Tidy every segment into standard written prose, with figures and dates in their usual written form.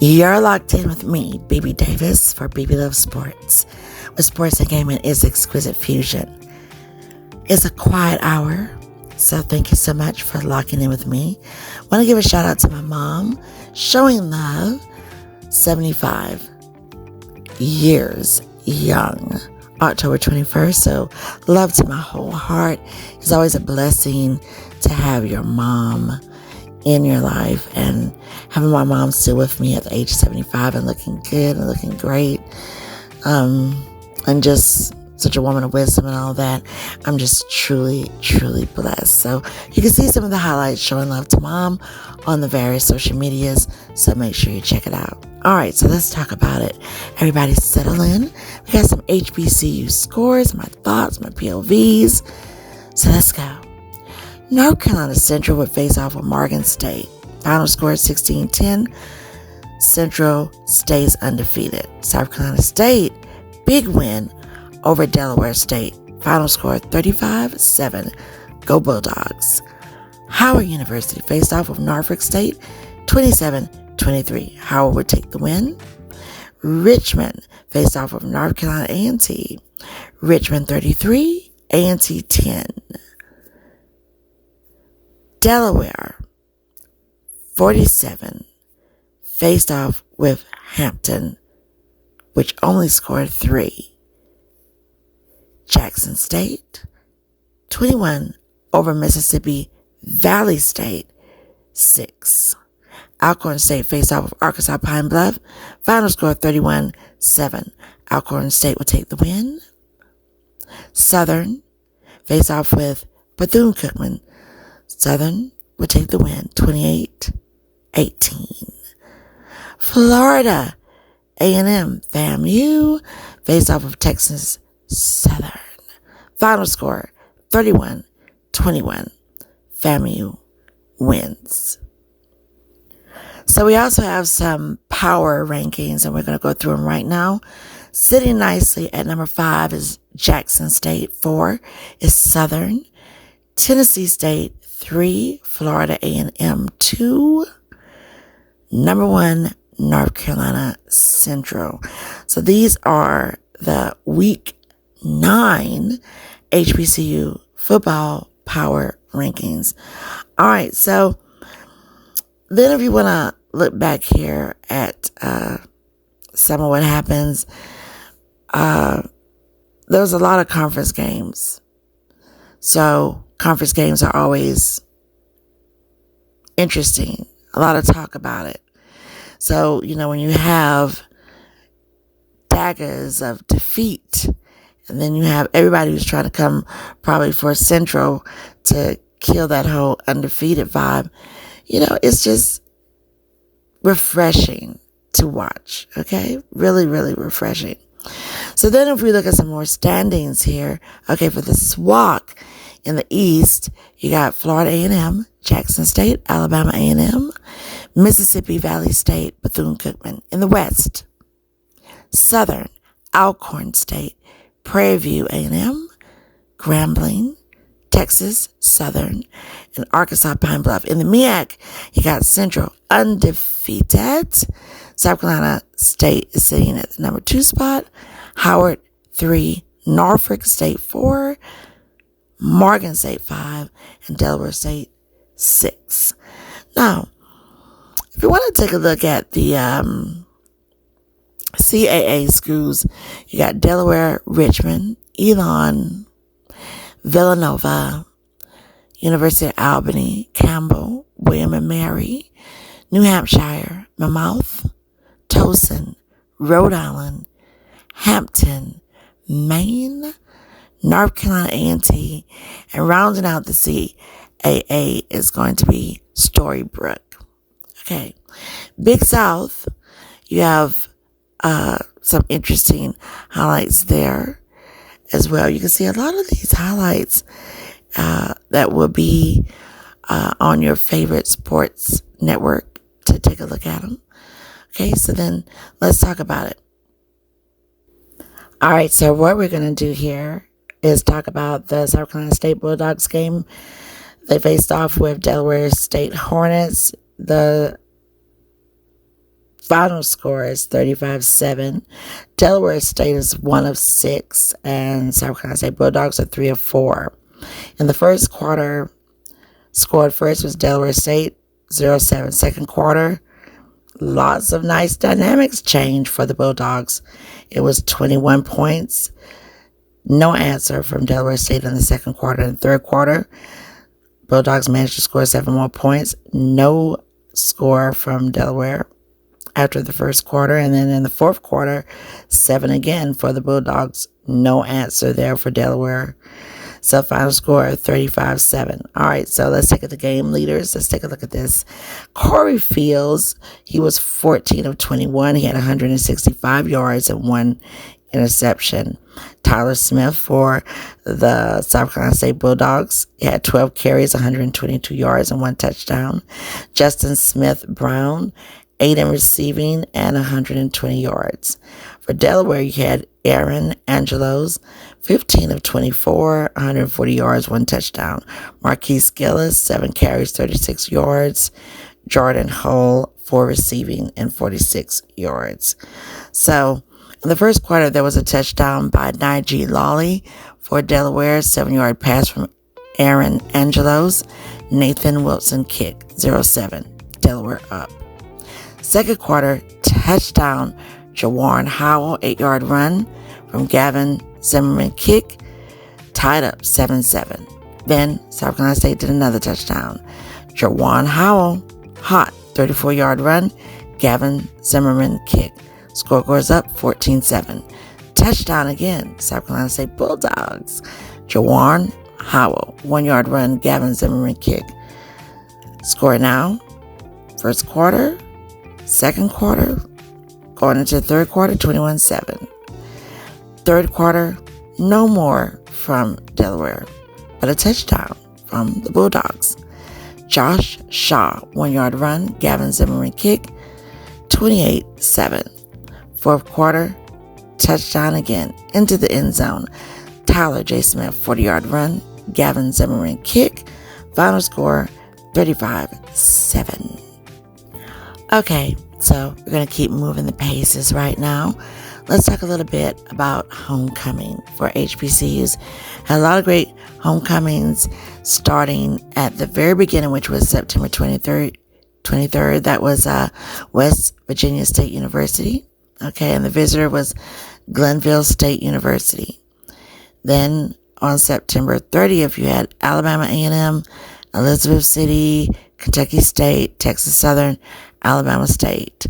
You're locked in with me, BB Davis, for BB Love Sports, where sports and gaming is exquisite fusion. It's a quiet hour, so thank you so much for locking in with me. I want to give a shout out to my mom, showing love, 75 years young, October 21st. So love to my whole heart. It's always a blessing to have your mom in your life, and having my mom still with me at the age of 75 and looking good and looking great, and just such a woman of wisdom and all that. I'm just truly blessed. So you can see some of the highlights showing love to mom on the various social medias, so make sure you check it out. All right, so let's talk about it. Everybody settle in. We got some HBCU scores, my thoughts, my POVs. So let's go. North Carolina Central would face off with Morgan State. Final score 16-10. Central stays undefeated. South Carolina State, big win over Delaware State. Final score 35-7. Go Bulldogs. Howard University faced off with Norfolk State 27-23. Howard would take the win. Richmond faced off with North Carolina A&T. Richmond 33, A&T 10. Delaware 47 faced off with Hampton, which only scored 3. Jackson State 21 over Mississippi Valley State 6. Alcorn State faced off with Arkansas Pine Bluff. Final score 31-7. Alcorn State will take the win. Southern faced off with Bethune-Cookman. Southern would take the win, 28-18. Florida A&M FAMU faced off of Texas Southern. Final score, 31-21. FAMU wins. So we also have some power rankings, and we're going to go through them right now. Sitting nicely at number 5 is Jackson State. 4 is Southern. Tennessee State 3, Florida A&M 2, number 1, North Carolina Central. So these are the week 9 HBCU football power rankings. All right, so then if you want to look back here at some of what happens, there was a lot of conference games. So conference games are always interesting. A lot of talk about it. So, when you have daggers of defeat, and then you have everybody who's trying to come probably for Central to kill that whole undefeated vibe, it's just refreshing to watch. Okay? Really refreshing. So then if we look at some more standings here, okay, for the SWAC in the East, you got Florida A&M, Jackson State, Alabama A&M, Mississippi Valley State, Bethune-Cookman. In the West, Southern, Alcorn State, Prairie View A&M, Grambling, Texas Southern, and Arkansas Pine Bluff. In the MEAC, you got Central undefeated. South Carolina State is sitting at the number 2 spot. Howard 3, Norfolk State 4, Morgan State 5, and Delaware State 6. Now, if you want to take a look at the CAA schools, you got Delaware, Richmond, Elon, Villanova, University of Albany, Campbell, William and Mary, New Hampshire, Monmouth, Towson, Rhode Island, Hampton, Maine, North Carolina A&T, and rounding out the CAA is going to be Storybrooke. Okay. Big South, you have some interesting highlights there as well. You can see a lot of these highlights that will be on your favorite sports network to take a look at them. Okay, so then let's talk about it. All right, so what we're going to do here is talk about the South Carolina State Bulldogs game. They faced off with Delaware State Hornets. The Final score is 35-7. Delaware State is 1 of 6, and South Carolina State Bulldogs are 3 of 4. In the first quarter, scored first was Delaware State, 0-7. Second quarter, lots of nice dynamics change for the Bulldogs. It was 21 points. No answer from Delaware State in the second quarter. In the third quarter, Bulldogs managed to score 7 more points. No score from Delaware after the first quarter. And then in the fourth quarter, 7 again for the Bulldogs. No answer there for Delaware. So final score 35-7. All right, so let's take a look at the game leaders. Let's take a look at this. Corey Fields, he was 14 of 21. He had 165 yards and 1 interception. Tyler Smith for the South Carolina State Bulldogs, he had 12 carries, 122 yards, and 1 touchdown. Justin Smith Brown, 8 in receiving and 120 yards. For Delaware, you had Aaron Angelos, 15 of 24, 140 yards, 1 touchdown. Marquise Gillis, 7 carries, 36 yards. Jordan Hull, 4 receiving and 46 yards. So, in the first quarter, there was a touchdown by Najee Lawley for Delaware, 7-yard pass from Aaron Angelos. Nathan Wilson kick, 0-7. Delaware up. Second quarter, touchdown, Jawan Howell, 8-yard run from Gavin Zimmerman kick, tied up 7-7. Then South Carolina State did another touchdown. Jawan Howell, hot, 34-yard run, Gavin Zimmerman kick. Score goes up 14-7. Touchdown again, South Carolina State Bulldogs. Jawan Howell, 1-yard run, Gavin Zimmerman kick. Score now, first quarter, second quarter, going into the third quarter, 21-7. Third quarter, no more from Delaware, but a touchdown from the Bulldogs. Josh Shaw, 1-yard run, Gavin Zimmerman kick, 28-7. Fourth quarter, touchdown again into the end zone. Tyler J. Smith, 40-yard run, Gavin Zimmerman kick. Final score, 35-7. Okay, so we're going to keep moving the paces right now. Let's talk a little bit about homecoming for HBCUs. Had a lot of great homecomings starting at the very beginning, which was September 23rd. That was West Virginia State University. Okay, and the visitor was Glenville State University. Then on September 30th, you had Alabama A&M, Elizabeth City, Kentucky State, Texas Southern, Alabama State.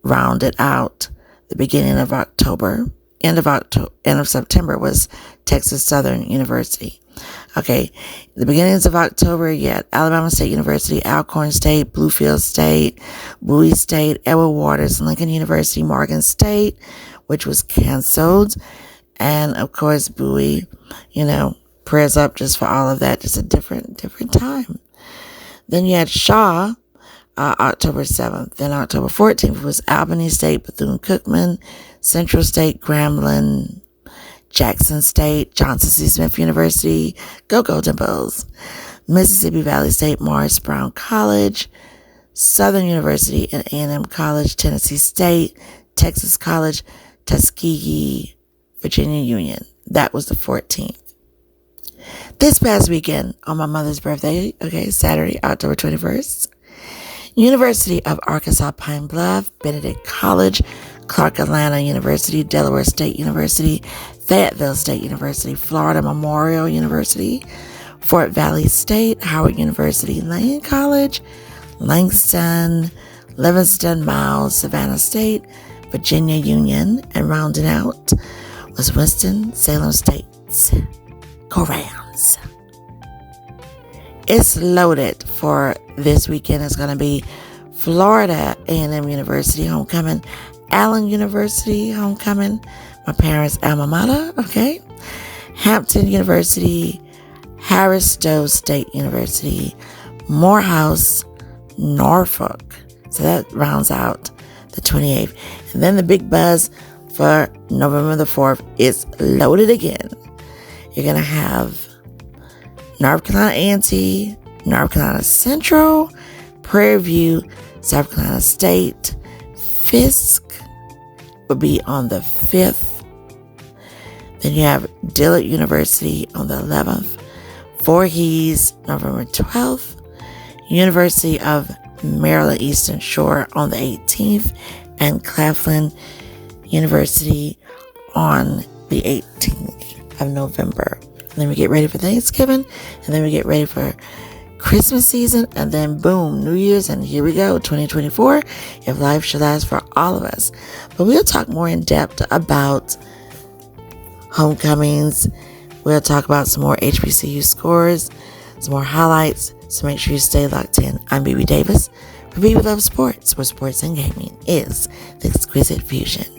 Rounded out the beginning of October. End of September was Texas Southern University. Okay, the beginnings of October, you had Alabama State University, Alcorn State, Bluefield State, Bowie State, Edward Waters, Lincoln University, Morgan State, which was canceled. And of course, Bowie, prayers up just for all of that. Just a different time. Then you had Shaw, October 7th. Then October 14th was Albany State, Bethune-Cookman, Central State, Grambling, Jackson State, Johnson C. Smith University, go Golden Bulls, Mississippi Valley State, Morris Brown College, Southern University and A&M College, Tennessee State, Texas College, Tuskegee, Virginia Union. That was the 14th. This past weekend, on my mother's birthday, Saturday, October 21st, University of Arkansas Pine Bluff, Benedict College, Clark Atlanta University, Delaware State University, Fayetteville State University, Florida Memorial University, Fort Valley State, Howard University, Lane College, Langston, Livingston, Miles, Savannah State, Virginia Union, and rounding out was Winston-Salem State. Go Rams. It's loaded for this weekend. It's going to be Florida A&M University homecoming, Allen University homecoming, my parents' alma mater, Hampton University, Harris Stowe State University, Morehouse, Norfolk. So that rounds out the 28th. And then the big buzz for November the 4th is loaded again. You're going to have North Carolina A&T, North Carolina Central, Prairie View, South Carolina State, Fisk will be on the 5th. Then you have Dillard University on the 11th. Voorhees, November 12th. University of Maryland Eastern Shore on the 18th. And Claflin University on the 18th of November. And then we get ready for Thanksgiving. And then we get ready for Christmas season. And then boom, New Year's. And here we go, 2024. If life should last for all of us. But we'll talk more in depth about homecomings. We'll talk about some more HBCU scores, some more highlights. So make sure you stay locked in. I'm BB Davis for BB Love Sports, where sports and gaming is the exquisite fusion.